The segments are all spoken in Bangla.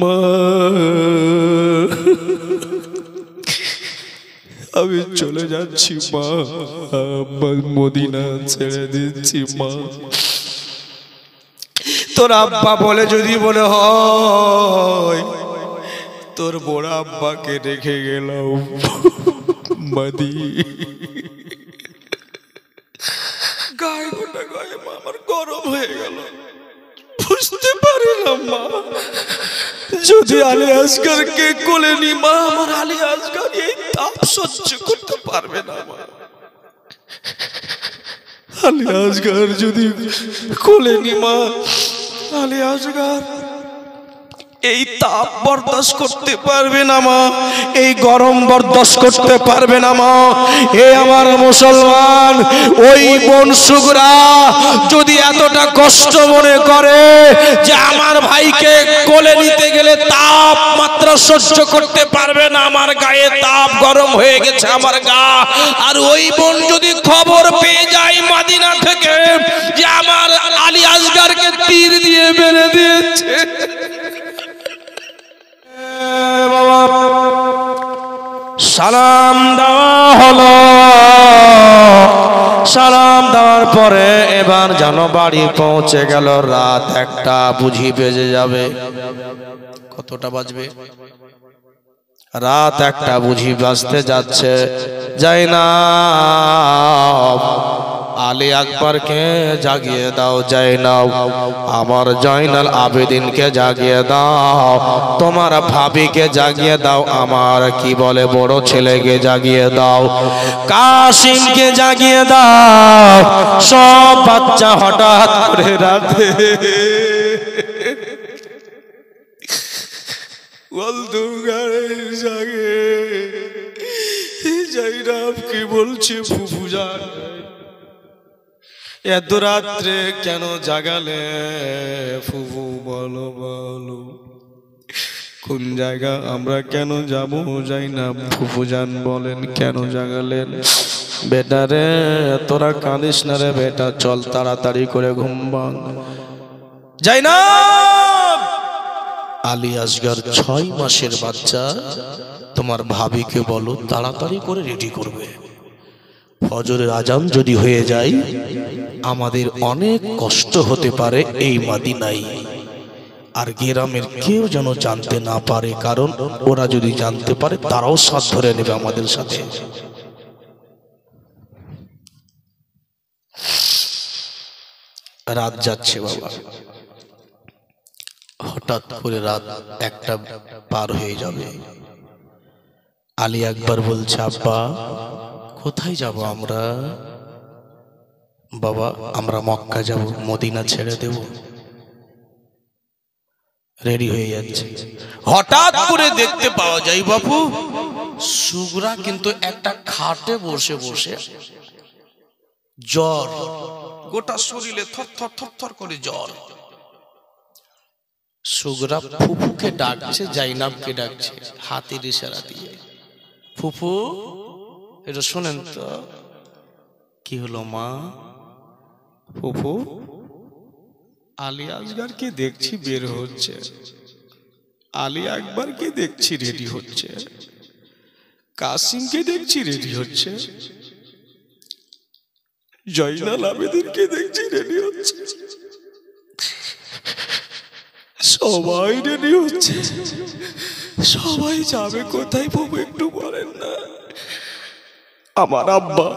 মা আমি চলে যাচ্ছি মা, মদিনা ছেড়ে দিচ্ছি মা। তোর আব্বা বলে যদি বলে হয় তোর বড় আব্বাকে রেখে গেলাম মাদি। গায়ে গোটা গায়ে মা আমার গরম হয়ে গেল, বুঝতে পারিলাম মা যদি আলী আসগরকে কোলে নি মা আমার আলী আসগর এই তাপ সহ্য করতে পারবে না মা। আলী আসগর যদি কোলে নি মা আলী আসগর এই তাপ বরদাস্ত করতে পারবে না মা, এই গরম বরদাস্ত করতে পারবে না মা। এ আমার মুসলমান, ওই বোন সুগরা যদি এতটা কষ্ট মনে করে যে আমার ভাইকে কোলে নিতে গেলে তাপমাত্রা সহ্য করতে পারবে না, আমার গায়ে তাপ গরম হয়ে গেছে আমার গা, আর ওই বোন যদি খবর পেয়ে যায় মদিনা থেকে যে আমার আলী আসগরকে তীর দিয়ে মেরে দিয়েছে, সালাম দেওয়া হলো। সালাম দেওয়ার পরে এবার যেন বাড়ি পৌঁছে গেল। রাত 1টা বুঝি বেজে যাবে। কতটা বাজবে? রাত 1টা বুঝি বাজতে যাচ্ছে। জাইনাব আলী আকবরকে জাগিয়ে দাও, জাইনাব আমার জয়নাল আবেদিনকে জাগিয়ে দাও, তোমার ভাবিকে জাগিয়ে দাও, আমার কি বলে বড় ছেলেকে জাগিয়ে দাও, কাসিমকে জাগিয়ে দাও। সব বাচ্চা হঠাৎ করে রাতে জাগে। জাইনাব কি বলছে, ফুফু জান এত রাত্রে কেন জাগালে? ফুফু বলো বলো কোন জায়গা আমরা কেন যাব? জাইনাব ফুফু জান বলেন কেন জাগালেন? বেটা রে তোরা কাঁদিস না রে বেটা, চল তাড়াতাড়ি করে ঘুম ভাঙ। জাইনাব আলী আসগর 6 মাসের বাচ্চা, তোমার ভাবিকে বলো তাড়াতাড়ি করে রেডি করবে। ফজরের আজান যদি হয়ে যায় আমাদের অনেক কষ্ট হতে পারে এই মদিনায়, আর গ্রামের কেউ যেন জানতে না পারে, কারণ ওরা যদি জানতে পারে তারাও সাথ ধরে নেবে আমাদের সাথে। রাত যাচ্ছে বাবা, হঠাৎ করে রাত 1টা পার হয়ে যাবে। আলী আকবর বলছে, আব্বা কোথায় যাব আমরা? বাবা আমরা মক্কা যাব, মদিনা ছেড়ে দেব। রেডি হয়ে যাচ্ছে। হঠাৎ করে দেখতে পাওয়া যায় বাপু সুগরা কিন্তু একটা খাটে বসে বসে জ্বর, গোটা শরীরে থরথর থরথর করে জ্বর। সুগরা ফুফুকে ডাকছে, জাইনাবকে ডাকছে হাতের ইশারা দিয়ে, ফুফু এটা শোনেন তো। কি হলো মা? ফুফু আলী আসগরকে দেখছি বের হচ্ছে, আলী আকবরকে দেখছি রেডি হচ্ছে, কাসিমকে দেখছি রেডি হচ্ছে, জয়নাল আবেদিনকে দেখছি রেডি হচ্ছে, সবাই রেডি হচ্ছে। সবাই যাবে কোথায় ফুফু একটু বলেন না? আমার আব্বা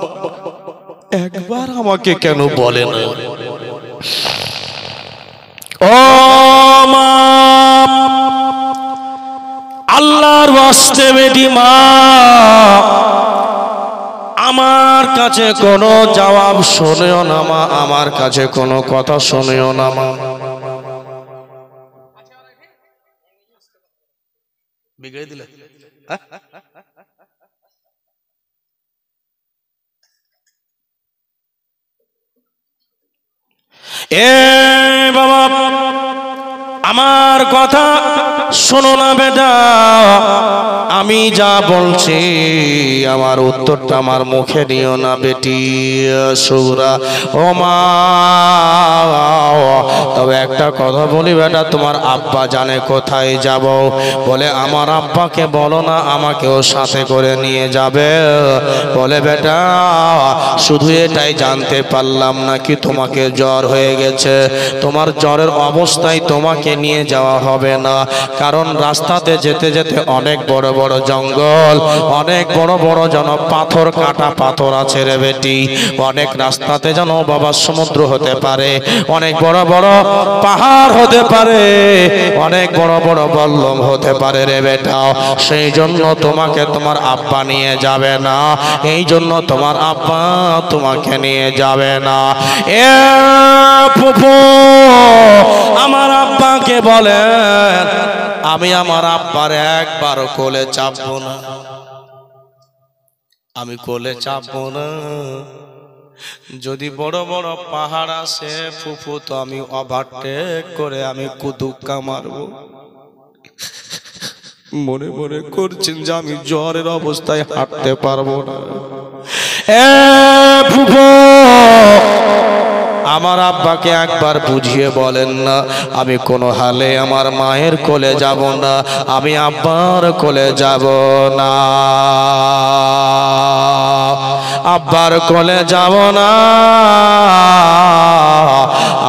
একবার আমাকে কেন বলে না? ও মা, আল্লাহর ওয়াস্তে বেটি মা, আমার কাছে কোনো জবাব শুনেও না মা, আমার কাছে কোনো কথা শুনেও না মা। বিগড়ে দিলে এ বাবা, আমার কথা শোনো না বেটা, আমি যা বলছি আমার উত্তরটা আমার মুখে নিও না বেটি সুগরা ও মা। তবে একটা কথা বলি বেটা, তোমার আব্বা জানে কোথায় যাব? বলে আমার আব্বাকে বলো না আমাকেও সাথে করে নিয়ে যাবে। বলে বেটা শুধু এটাই জানতে পারলাম নাকি তোমাকে জ্বর হয়ে গেছে, তোমার জ্বরের অবস্থায় তোমাকে নিয়ে যাওয়া হবে না, কারণ রাস্তাতে যেতে যেতে অনেক বড় বড় জঙ্গল, অনেক বড় বড় যেন পাথর কাটা পাথর আছে রে বেটি, অনেক রাস্তাতে যেন বাবা সমুদ্র হতে পারে, অনেক বড় বড় পাহাড় হতে পারে, অনেক বড় বড় বল্লম হতে পারে রে বেটা। সেই জন্য তোমাকে তোমার আব্বা নিয়ে যাবে না, এই জন্য তোমার আব্বা তোমাকে নিয়ে যাবে না। এ ফুফু আমার আব্বাকে বলেন আমি আমার আব্বার একবারও কোলে চাপবো না, আমি কোলে চাপবো না। যদি বড় বড় পাহাড় আসে ফুফু তো আমি ওভারটেক করে আমি কুদুক্কা মারবো। মনে মনে করছেন যে আমি জ্বরের অবস্থায় হাঁটতে পারবো না। এ ফুফু আমার আব্বাকে একবার বুঝিয়ে বলেন না, আমি কোনো হালে আমার মায়ের কোলে যাব না, আমি আব্বার কোলে যাব না, আব্বার কোলে যাব না,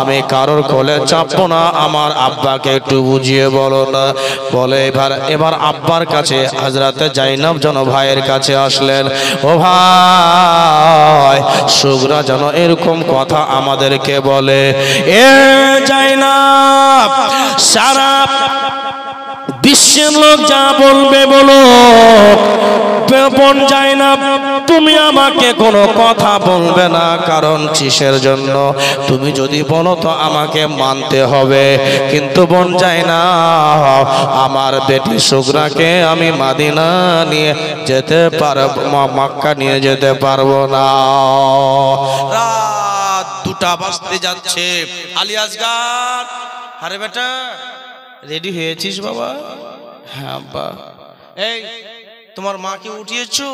আমি কারোর কোলে চাপবো না। আমার আব্বাকে একটু বুঝিয়ে বলো না। বলে এবার আব্বার কাছে হযরতে জাইনব যেন ভাইয়ের কাছে আসলেন। ও ভাই সুগরা যেন এরকম কথা আমাদেরকে বলে, এ জাইনব সারা বিশ্বের লোক যা বলবে বলো, বোন জাইনব তুমি আমাকে কোনো কথা বলবে না, কারণ কিসের জন্য? তুমি যদি বলো তো আমাকে মানতে হবে, কিন্তু বোন জাইনব আমার বেটি সুগরাকে আমি মদিনা নিয়ে যেতে পারবো, মক্কা নিয়ে যেতে পারবো না। রাত 2টা বাজতে যাচ্ছে। আলী আসগার, আরে বেটা রেডি হয়েছিস বাবা? হ্যাঁ আব্বা। এই তোমার মাকে উঠিয়েছো,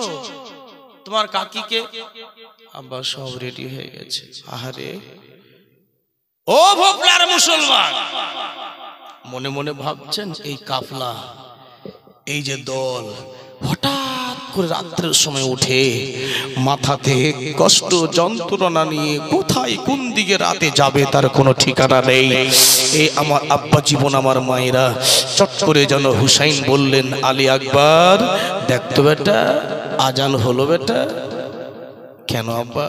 তোমার কাকিকে? আব্বা সব রেডি হয়ে গেছে। আহারে ও ভোপলার মুসলমান, মনে মনে ভাবছেন এই কাফলা, এই যে দল হঠাৎ করে রাত্রের সময় উঠে মাথাতে কষ্ট যন্ত্রণা নিয়ে কোথায় কোন দিকে রাতে যাবে তার কোনো ঠিকানা নেই। এই আমার আব্বা জীবন আমার মায়েরা চট করে যেন হুসাইন বললেন, আলী আকবর দেখতো বেটা আজান হলো বেটা। কেন আব্বা?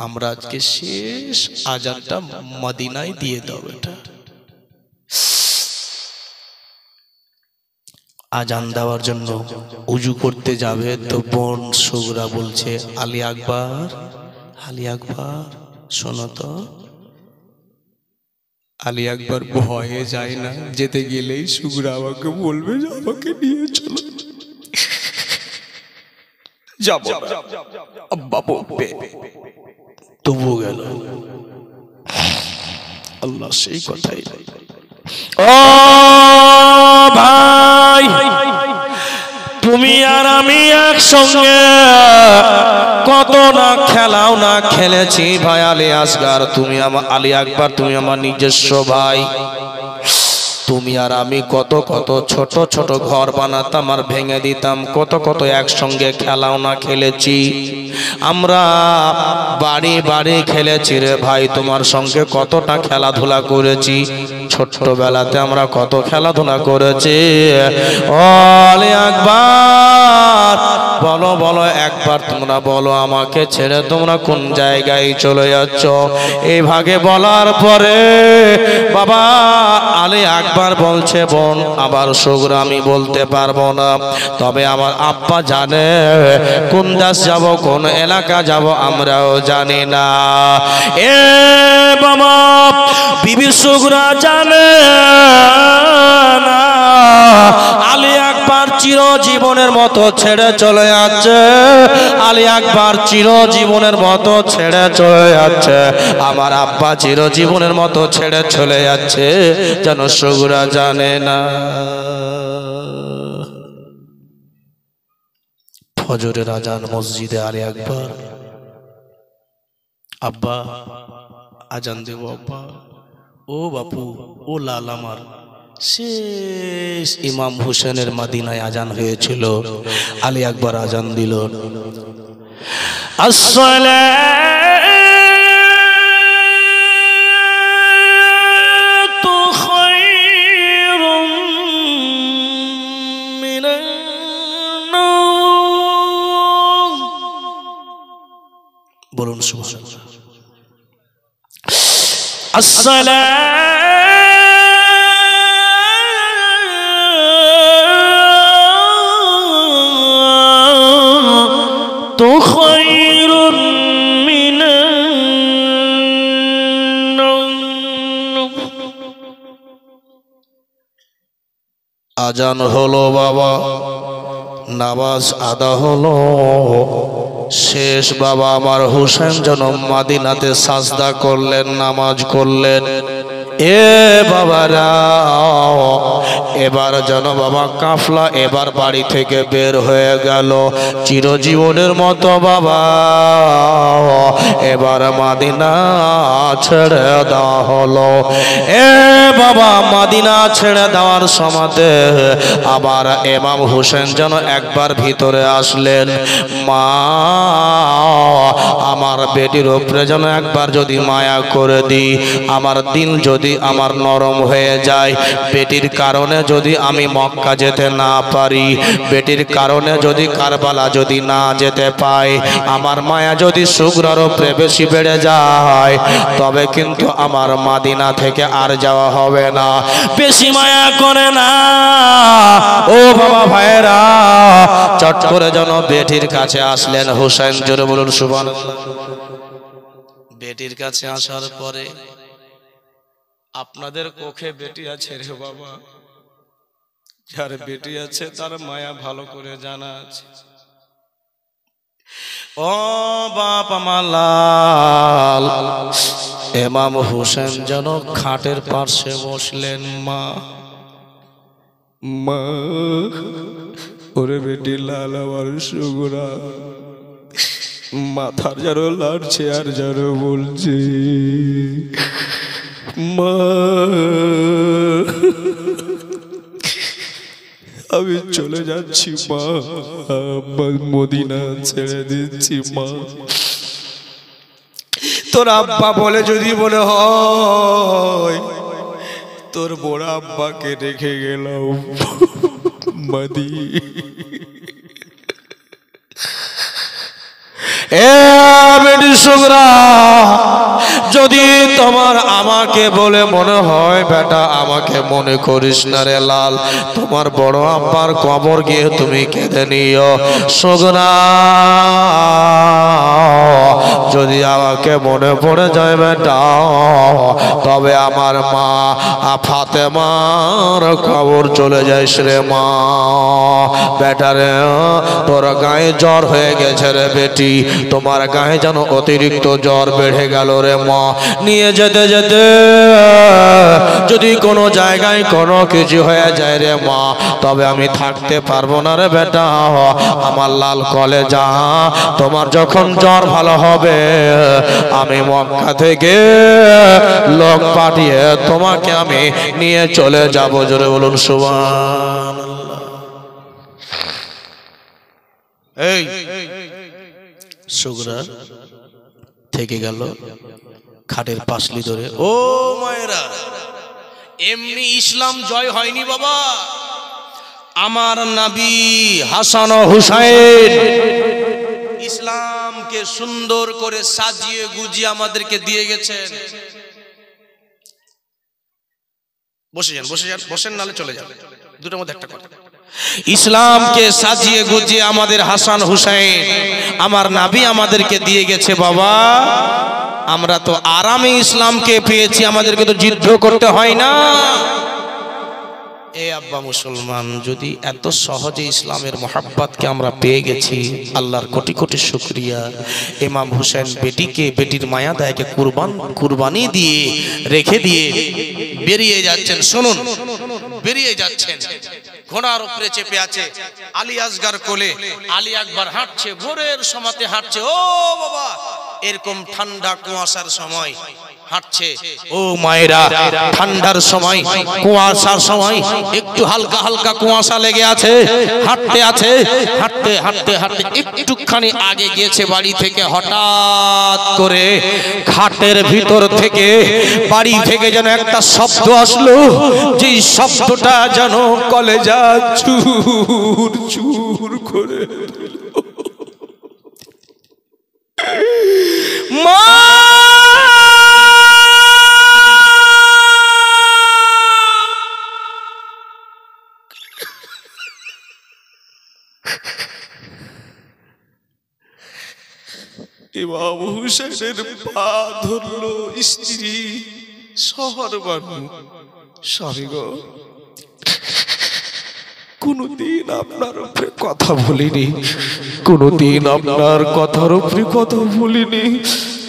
আমরা আজকে শেষ আজানটা মদিনায় দিয়ে দাও বেটা। আজান দেওয়ার জন্য উজু করতে যাবে তো বোন সুগরা বলছে, আলী আকবর, আলী আকবর শোনো তো। আলী আকবর ভয়ে যায় না, যেতে গেলেই সুগরা আমাকে বলবে যে আমাকে নিয়ে চলো। যাব আব্বা বলবে, তবু গেল। আল্লাহ সেই কথাই। ও ভাই তুমি আর আমি একসঙ্গে কত না খেলাও না খেলেছি ভাই। আলী আসগার তুমি আমার, আলী আকবর তুমি আমার নিজস্ব ভাই। তুমি আর আমি কত কত ছোট ছোট ঘর বানাতাম আর ভেঙে দিতাম, কত কত একসঙ্গে খেলাও না খেলেছি আমরা, বাড়ি বাড়ি খেলেছি রে ভাই। তোমার সঙ্গে কতটা খেলাধুলা করেছি, ছোট্টবেলাতে আমরা কত খেলাধুলা করেছি। ও আলী আকবর বলো বলো একবার তোমরা বলো, আমাকে ছেড়ে তোমরা কোন জায়গায় চলে যাচ্ছ? এই ভাগে বলার পরে বাবা আলী আকবর বলছে, বোন আবার সুগরা আমি বলতে পারবো না, তবে আমার আব্বা জানে কোন দেশ যাব, কোন এলাকা যাব আমরাও জানি না। এ বাবা বিবি সুগরা জানে না আলী আকবর চিরজীবনের চিরজীবনের মতো ছেড়ে চলে যাচ্ছে, আলী আকবর চিরজীবনের মতো ছেড়ে চলে যাচ্ছে, আমার আব্বা চিরজীবনের মতো ছেড়ে চলে যাচ্ছে, যেন সগুরা জানে না। ফজরের আজান মসজিদে, আলী আকবর আব্বা আজান দেব আব্বা, ও বাপু ও লাল আমার। শেষ ইমাম হুসেনের মদিনায় আজান হয়েছিল, আলী আকবর আজান দিল, আসসালাতু খায়রুম মিনান নাওম। বলুন সুবহানাল্লাহ। আসসালাতু খায়রুম মিনান নাওম। আজান হলো বাবা, নামাজ আদা হলো, শেষ বাবা আমার হুসেন যেন মদিনাতে সাজদা করলেন, নামাজ করলেন। এ বাবারা, এবার যেন বাবা কাফলা এবার বাড়ি থেকে বের হয়ে গেল, চিরজীবনের মতো বাবা এবার মদিনা ছেড়ে দেওয়া হলো। এ বাবা মদিনা ছেড়ে দেওয়ার সময়তে আবার ইমাম হুসেন যেন একবার ভিতরে আসলেন, মা আমার বেটির উপরে যেন একবার যদি মায়া করে দিই, আমার দিল যদি আমার নরম হয়ে যায়, বেটির কারণে যদি আমি মক্কা যেতে না পারি, বেটির কারণে যদি কারবালা যদি না যেতে পাই, আমার মায়া যদি সুগরার উপরে বেশি বেড়ে যায়, তবে কিন্তু আমার মদিনা থেকে আর যাওয়া হবে না। বেশি মায়া করে না ও বাবা ভাইরা, চট করে যেন বেটির কাছে আসলেন হুসেন, জোরে বলুন সুবহানাল্লাহ। বেটির কাছে আসার পরে, আপনাদের কোখে বেটি আছে রে বাবা, যার বেটি আছে তার মায়া ভালো করে জানা আছে। ও বাপ আমার লাল, ইমাম হুসেন যেন খাটের পাশে বসলেন, মা মা ওরে বেটি লাল আমার সুগুরা, মাথার যারো লাড়ছে আর যারো বলছে, মা আমি চলে যাচ্ছি মা, মদিনা ছেড়ে দিচ্ছি মা। তোর আব্বা বলে যদি বলে হয়, তোর বড় আব্বাকে রেখে গেলাম মাদি। যদি তোমার আমাকে বলে মনে হয় বেটা, আমাকে মনে করিস না রে লাল, তোমার বড় আব্বার কবর গিয়ে তুমি কেঁদে নিও। সুগরা যদি আমাকে মনে পড়ে যায় বেটা, তবে আমার মা ফাতেমার কবর চলে যাইস রে মা। বেটা রে, তোর গায়ে জ্বর হয়ে গেছে রে বেটি, তোমার গায়ে যেন অতিরিক্ত জ্বর বেড়ে গেল রে মা। নিয়ে যেতে যেতে যদি কোনো জায়গায় কোনো কিছু হয়ে যায় রে মা, তবে আমি থাকতে পারবো না রে বেটা। আমার লাল কলেজা, তোমার যখন জ্বর ভালো হবে, আমি মক্কা থেকে লোক পাঠিয়ে তোমাকে আমি নিয়ে চলে যাব। জোরে বলুন সুবহানাল্লাহ। এই সুগরা থেকে গেল খাটের পাশলি ধরে। ও মায়েরা, এমনি ইসলাম জয় হয়নি বাবা। আমার নবী হাসান ও হুসাইন ইসলামকে সুন্দর করে সাজিয়ে গুজিয়ে আমাদেরকে দিয়ে গেছেন। বসে যান, বসে যান, বসেন নালে চলে যান, দুটোর মধ্যে একটা কথা। ইসলামকে সাজিয়ে গুজিয়ে আমাদের হাসান হুসাইন আমার নবী আমাদেরকে দিয়ে গেছে বাবা। আমরা তো আরামে ইসলামকে পেয়েছি, আমাদেরকে তো যুদ্ধ করতে হয় না। এ আব্বা মুসলমান, যদি এত সহজে ইসলামের মোহাব্বতকে আমরা পেয়ে গেছি, আল্লাহর কোটি কোটি শুকরিয়া। ইমাম হোসেন বেটিকে, বেটির মায়া দায়কে কুরবানি দিয়ে রেখে দিয়ে বেরিয়ে যাচ্ছেন। শুনুন, বেরিয়ে যাচ্ছেন, ঘোড়ার উপরে চেপে আছে, আলী আসগার কোলে। আলী আকবর হাঁটছে, ভোরের সময়তে হাঁটছে। ও বাবা, এরকম ঠান্ডা কুয়াশার সময় হাঁটছে। ও মায়েরা, ঠান্ডার সময়, কুয়াশার সময়, একটু হালকা হালকা কুয়াশা লেগে আছে, হাঁটতে আছে, হাঁটতে হাঁটতে হাঁটতে একটুখানি আগে গিয়েছে বাড়ি থেকে, হঠাৎ করে খাটের ভিতর থেকে, বাড়ি থেকে যেন একটা শব্দ আসলো, যে শব্দটা যেন কলেজা চুর চুর করে মা। ইমাম হুসেনের পা ধরলো স্ত্রী, শহর বানু, স্বামী গো, কোনদিন আপনার উপরে কথা বলিনি, কোনদিন আপনার কথার উপরে কথা বলিনি,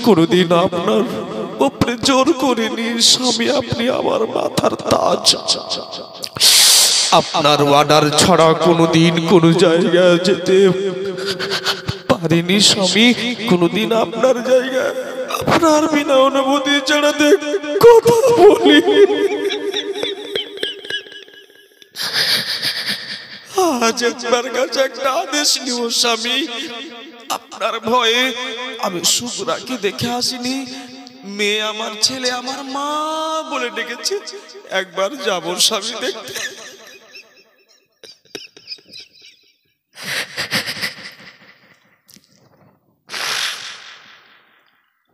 কোনদিন আপনার উপরে জোর করিনি। স্বামী, আপনি আমার মাথার তাজ, আপনার অর্ডার ছাড়া কোনদিন কোন জায়গায় যেতে পারিনি। স্বামী, কোনদিন আপনার জায়গায় আপনার বিনা অনুমতি ছাড়াতে কথা বলি। আজ একবার কাছে একটা আদেশ নিও স্বামী, আপনার ভয়ে আমি সুগরাকে দেখে আসিনি। মেয়ে আমার, ছেলে আমার মা বলে ডেকেছে, একবার যাব স্বামী দেখতে।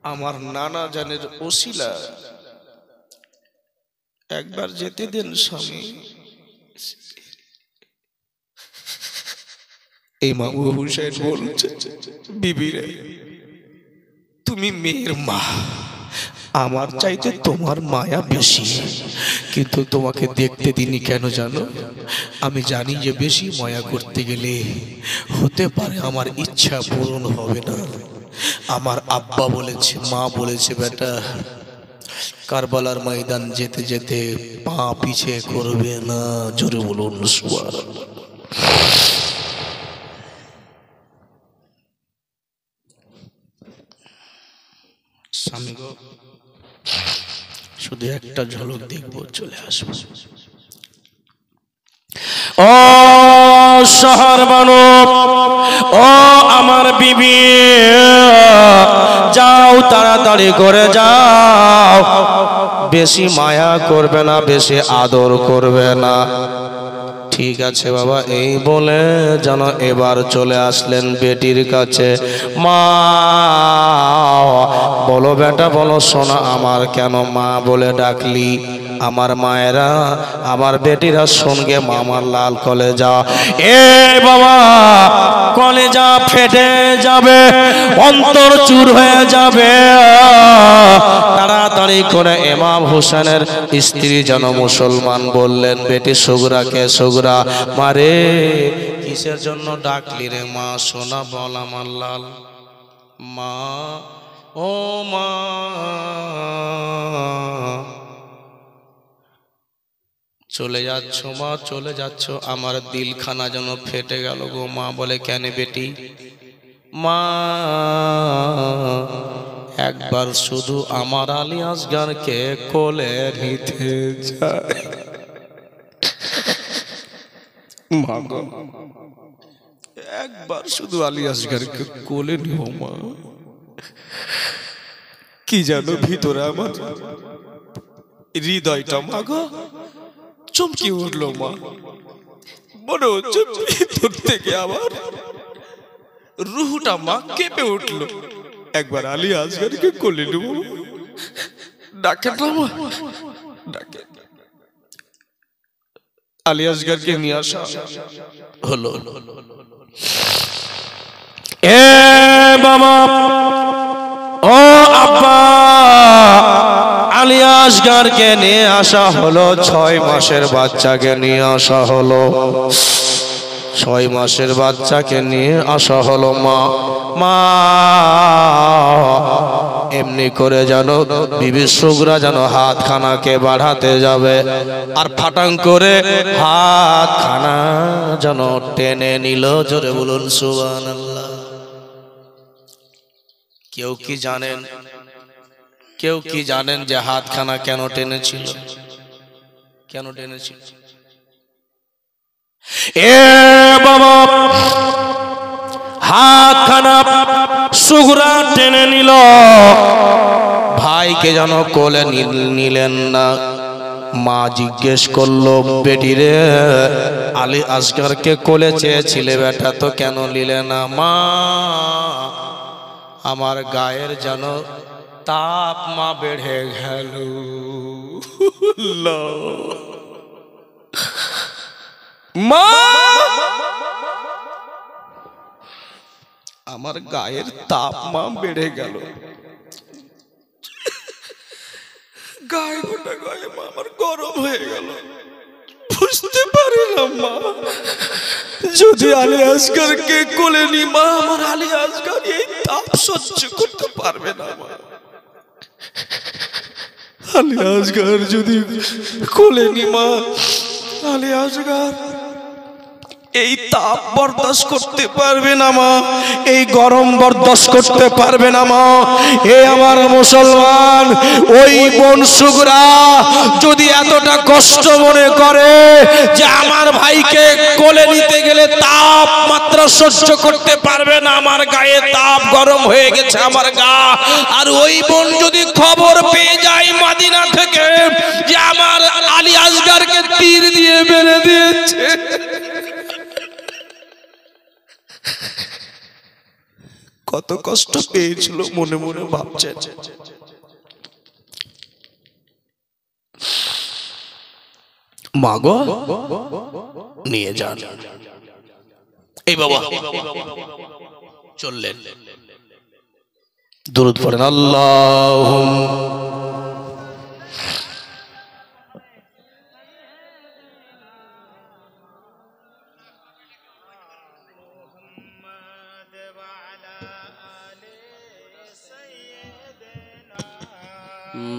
আমার নানা জানের ওসিলা একবার যেতে দেন স্বামী। ইমাম হুসেন বলছে, বিবি রে, তুমি মেয়ের মা, আমার চাইতে তোমার মায়া বেশি, কিন্তু তোমাকে দেখতে দিনি কেন জানো? আমি জানি যে বেশি মায়া করতে গেলে হতে পারে আমার ইচ্ছা পূরণ হবে না। আমার আব্বা বলেছে, মা বলেছে, বেটা কারবালার ময়দান যেতে যেতে পা পিছে করবে না। জোরে বলুন সুবহানাল্লাহ। স্বামী গো, শুধু একটা ঝলক দেখবো, চলে আসবো। ও শহর বানু, ও আমার বিবি, যাও তাড়াতাড়ি করে যাও, বেশি মায়া করবে না, বেশি আদর করবে না। ঠিক আছে বাবা, এই বলে যেন এবার চলে আসলেন বেটির কাছে। মা, বলো বেটা, বলো সোনা আমার, কেন মা বলে ডাকলি? আমার মায়েরা, আমার বেটিরা সঙ্গে মামার লাল কলেজা। এ বাবা, কলেজা ফেটে যাবে, অন্তর চুর হয়ে যাবে। তাড়াতাড়ি করে ইমাম হোসেনের স্ত্রী যেন মুসলমান বললেন বেটি সুগরাকে, সুগরা মারে, কিসের জন্য ডাকলি রে মা? সোনা বল আমার লাল। মা, ও মা, চলে যাচ্ছ মা, চলে যাচ্ছ, আমার দিলখানা যেন ফেটে গেল গো মা। বলে কেন বেটি? মা, একবার শুধু আমার আলী আসগারকে কোলে নিতে যায়। মা গো, একবার শুধু আলী আসগারকে কোলে নিও মা। কি জানো ভিতরে আমার হৃদয়টা মা গো চমকে উঠলো মা। মনে হচ্ছে ভিতর থেকে আমার রুহটা মা কেঁপে উঠলো। একবার আলী আসগারকে কোলে নেব, ডাকে না মা, ডাকে। আলী আসগারকে নিয়ে আসা হলো। এ বাবা, ও আব্বা, আলী আসগরকে নিয়ে আসা হলো, 6 মাসের বাচ্চাকে নিয়ে আসা হলো, 6 মাসের বাচ্চাকে নিয়ে আসা হলো। মা এমনি করে জানো বিবি সুগরা যেন হাতখানাকে বাড়াতে যাবে, আর ফাটাং করে হাতখানা যেন টেনে নিল। জোরে বলুন সুবহানাল্লাহ। কেউ কি জানেন, কেউ কি জানেন যে হাতখানা কেন টেনেছিল? কেন টেনেছিল? এ বাবা, হাতখানা সুগরা টেনে নিল, ভাইকে যেন কোলে নিলেন না। মা জিজ্ঞেস করলো, বেটিরে আলী আসগরকে কোলে চেয়েছিলে বেটা, তো কেন নিলে না? মা আমার গায়ের যেন তাপ মা বেড়ে গেল। মা আমার গায়ের তাপ মা বেড়ে গেল, গায়ে গোটা গায়ে মা আমার গরম হয়ে গেল। বুঝতে পারিলাম মা, যদি আলী আসগরকে কোলে নি মা, আমার আলী আসগর এই তাপ সহ্য করতে পারবে না। মা আলী আসগর যদি কোলে নি মা, আলী আসগর এই তাপ বরদাস্ত করতে পারবে না মা, এই গরম বরদাস্ত করতে পারবে না মা। এ আমার মুসলমান, ওই বোন সুগরা যদি এতটা কষ্ট মনে করে যে আমার ভাইকে কোলে নিতে গেলে তাপমাত্রা সহ্য করতে পারবে না, আমার গায়ে তাপ গরম হয়ে গেছে আমার গা, আর ওই বোন যদি খবর পেয়ে যায় মদিনা থেকে যে আমার আলী আসগরকে তীর দিয়ে মেরে দিয়েছে, কত কষ্ট পেয়েছিল মনে মনে ভাবছে। মাগো নিয়ে যান। এই বাবা চললেন, দুরূদ পড়েন আল্লাহুম্মা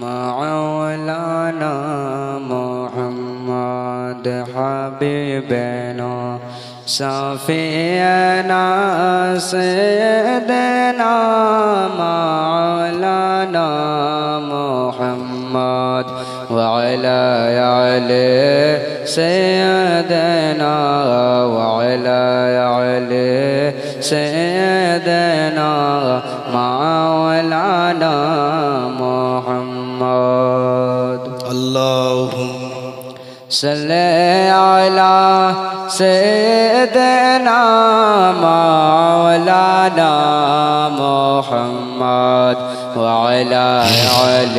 مولانا محمد حبيبنا شفيعنا سيدنا مولانا محمد وعلى آله سيدنا وعلى آله سيدنا مولانا محمد اللهم صل على سيدنا مولانا محمد وعلى آل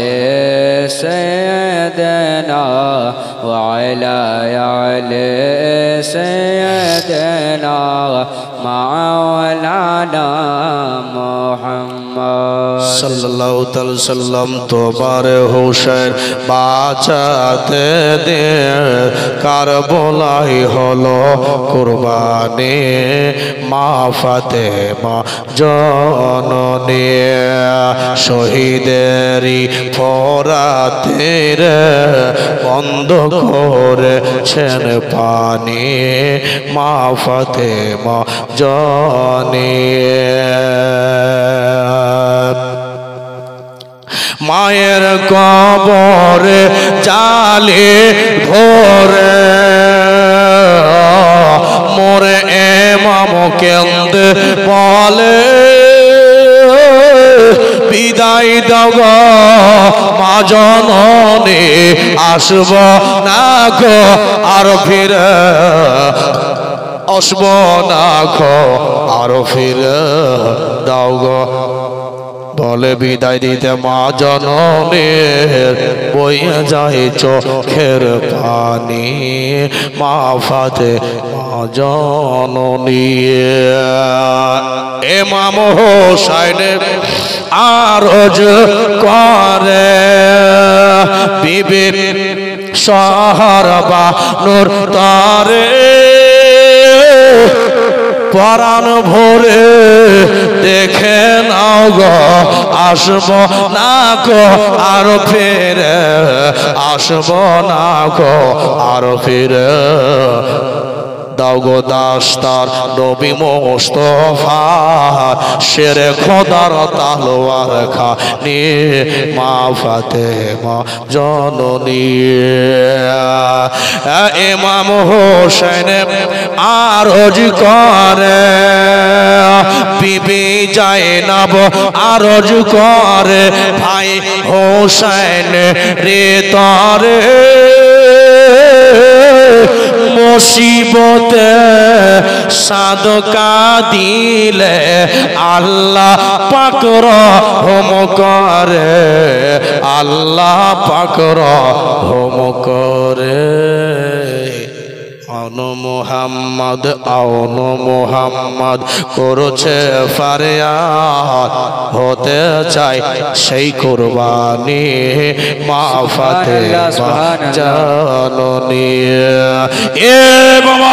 سيدنا وعلى آل سيدنا مولانا محمد सल्लल्लाहु अलैहि वसल्लम तुम्हारे हुसैन बाँचाते दे কারবালাই হলো কুরবানি মা ফাতেমা জননী শহীদেরই ফরাতের বন্ধ করেছেন পানি মা ফাতেমা জননী মায়ের কবরে জালে ভরে মোরে এমাম কেন্দ্রে বলে বিদায় দাও মা জননী আসব না গো আর ফিরে আসব না গো আর ফিরে দাও গো বলে বিদায় দিতে মা জননীর বইয়া যায় চোখের পানি মা ফাতেমা জননী ইমাম হোসেন আরজ করে বিবি সাহারা নূর তারে পরাণ ভরে দেখে নাও গো আসব না গো আর ফিরে আসব না গো আর ফিরে দাও গো দাস্তার নবী মুস্তাফার শেরে খোদার তালোয়ার খানি মা ফাতেমা জননী ইমাম হোসেন আরজ করে বিবি জায়নাব আরজ করে ভাই হোসেন রে তারে মুসিবতে সাদকা দিলে আল্লাহ পাক রহম করে আল্লাহ পাক রহম করে আনো মুহাম্মদ আনো মুহাম্মদ করছে ফারিয়াদ হতে চাই সেই কুরবানি মা ফাতেমা জননী এ বাবা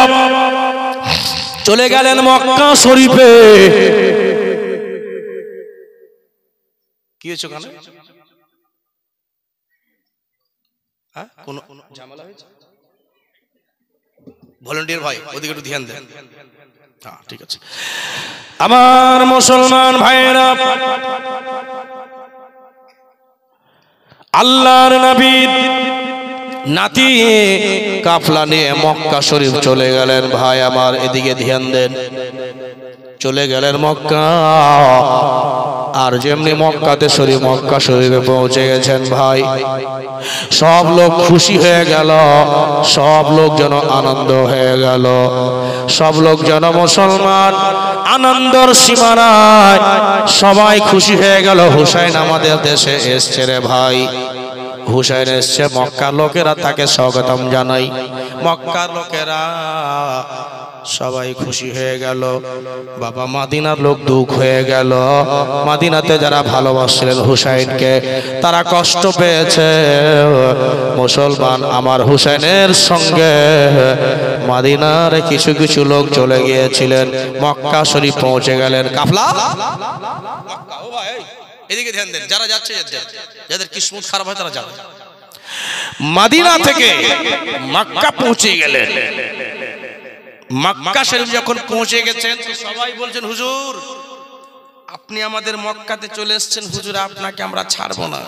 চলে গেলেন মক্কা শরীফে কি হয়েছে ওখানে হ্যাঁ কোন ঝামেলা হয়েছে ভলান্টিয়ার ভাই ওদিকে একটু ধ্যান দেন হ্যাঁ ঠিক আছে আমার মুসলমান ভাইরা আল্লাহর নবী নাতি কাফলা নিয়ে মক্কা শরীফ চলে গেলেন ভাই আমার এদিকে ধ্যান দেন চলে গেলেন মক্কা আর যেমনি মক্কাতে শরীফ মক্কা শরীফে পৌঁছে গেছেন ভাই সব লোক খুশি হয়ে গেল সব লোক যেন আনন্দ হয়ে গেল সব লোক যেন মুসলমান আনন্দর সীমানায় সবাই খুশি হয়ে গেল হুসাইন আমাদের দেশে এসছে রে ভাই হুসাইন এসছে মক্কার লোকেরা তাকে স্বাগতম জানাই মক্কার লোকেরা সবাই খুশি হয়ে গেল বাবা মদিনার লোক দুঃখ হয়ে গেল মদিনাতে যারা ভালোবাসছিলেন হুসাইনকে তারা কষ্ট পেয়েছে মুসলমান আমার হুসাইনের সঙ্গে মদিনার কিছু কিছু লোক চলে গিয়েছিলেন মক্কা শরীফ পৌঁছে গেলেন কাফলা মক্কা ও ভাই এদিকে ধ্যান দেন যারা যাচ্ছে যাদের কিসমত খারাপ হয় তারা যাবে মদিনা থেকে মক্কা পৌঁছে গেলেন মক্কা শরীফ যখন পৌঁছে গেছেন তো সবাই বলছেন হুজুর আপনি আমাদের মক্কাতে চলে এসেছেন হুজুর আপনাকে আমরা ছাড়বো না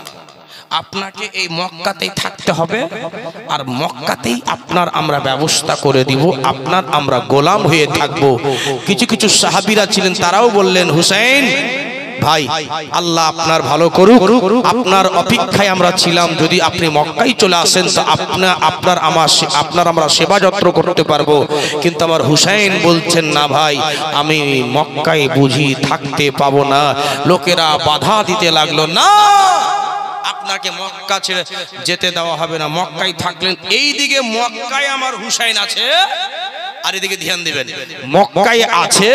আপনাকে এই মক্কাতেই থাকতে হবে আর মক্কাতেই আপনার আমরা ব্যবস্থা করে দিব আপনার আমরা গোলাম হয়ে থাকব কিছু কিছু সাহাবীরা ছিলেন তারাও বললেন হুসাইন ভাই আল্লাহ আপনার ভালো করুক আপনার অপেক্ষায় আমরা ছিলাম যদি আপনি মক্কায় চলে আসেন তো আপনার আমরা সেবা যত্ন করতে পারবো কিন্তু আমার হুসাইন বলছেন না ভাই আমি মক্কায় বুঝি থাকতে পাবো না লোকেরা বাধা দিতে লাগলো না আপনাকে মক্কা ছেড়ে যেতে দেওয়া হবে না মক্কায় থাকলেন এইদিকে মক্কায় আমার হুসাইন আছে আর এদিকে ধ্যান দিবেন মক্কায় আছে